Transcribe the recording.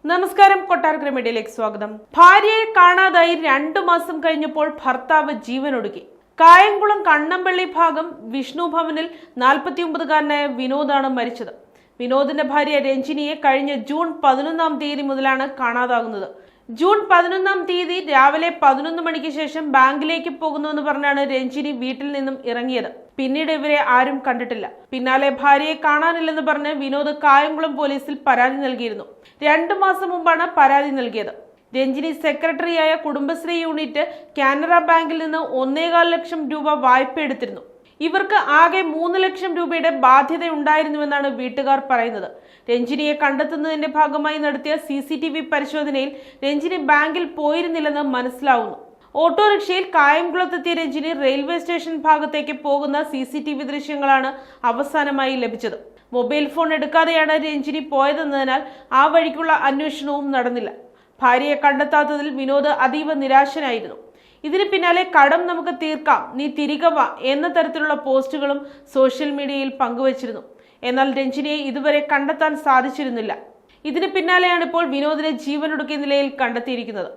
നമസ്കാരം, കൊട്ടാരക്കര മീഡിയയിലേക്ക് സ്വാഗതം. ഭാര്യയെ കാണാതായി 2 മാസം കഴിഞ്ഞപ്പോൾ ഭർത്താവ് ജീവനൊടുക്കി. കായംകുളം കണ്ണമ്പള്ളി ഭാഗം വിഷ്ണു ഭവനിൽ 49-കാരനായ വിനോദാണ് മരിച്ചത്. വിനോദിന്റെ ഭാര്യ രഞ്ജിനിയെ കഴിഞ്ഞ ജൂൺ 11-ാം തീയതി മുതലാണ് കാണാതാകുന്നത്. ജൂൺ 11-ാം തീയതി രാവിലെ 11 മണിക്ക് ശേഷം ബാങ്കിലേക്ക് പോകുന്നുവെന്ന് പറഞ്ഞാണ് രഞ്ജിനി വീട്ടിൽ നിന്നും ഇറങ്ങിയത്. പിന്നീട് ഇവരെ ആരും കണ്ടിട്ടില്ല. പിന്നാലെ ഭാര്യയെ കാണാനില്ലെന്ന് പറഞ്ഞ് വിനോദ് കായംകുളം പോലീസിൽ പരാതി നൽകിയിരുന്നു. 2 മാസം മുമ്പാണ് പരാതി നൽകിയത്. രഞ്ജിനി സെക്രട്ടറിയായ കുടുംബശ്രീ യൂണിറ്റ് കാനറ ബാങ്കിൽ നിന്ന് 1.25 ലക്ഷം രൂപ വായ്പ എടുത്തിരുന്നു. ഇവർക്ക് ആകെ 3 ലക്ഷം രൂപയുടെ ബാധ്യത ഉണ്ടായിരുന്നുവെന്നാണ് വീട്ടുകാർ പറയുന്നത്. രഞ്ജിനിയെ കണ്ടെത്തുന്നതിന്റെ ഭാഗമായി നടത്തിയ CCTV പരിശോധനയിൽ രഞ്ജിനി ബാങ്കിൽ പോയിരുന്നില്ലെന്ന് മനസ്സിലാവുന്നു. ഓട്ടോറിക്ഷയിൽ കായംകുളത്തെത്തിയ രഞ്ജിനി റെയിൽവേ സ്റ്റേഷൻ ഭാഗത്തേക്ക് പോകുന്ന CCTV ദൃശ്യങ്ങളാണ് അവസാനമായി ലഭിച്ചത്. മൊബൈൽ ഫോൺ എടുക്കാതെയാണ് രഞ്ജിനി പോയതെന്നതിനാൽ ആ വഴിക്കുള്ള അന്വേഷണവും നടന്നില്ല. ഭാര്യയെ കണ്ടെത്താത്തതിൽ വിനോദ് അതീവ നിരാശനായിരുന്നു. ഇതിന് പിന്നാലെ കടം നമുക്ക് തീർക്കാം, നീ തിരികെ വാ എന്ന തരത്തിലുള്ള പോസ്റ്റുകളും സോഷ്യൽ മീഡിയയിൽ പങ്കുവച്ചിരുന്നു. എന്നാൽ രഞ്ജിനിയെ ഇതുവരെ കണ്ടെത്താൻ സാധിച്ചിരുന്നില്ല. ഇതിന് പിന്നാലെയാണ് ഇപ്പോൾ വിനോദിനെ ജീവനൊടുക്കിയ നിലയിൽ കണ്ടെത്തിയിരിക്കുന്നത്.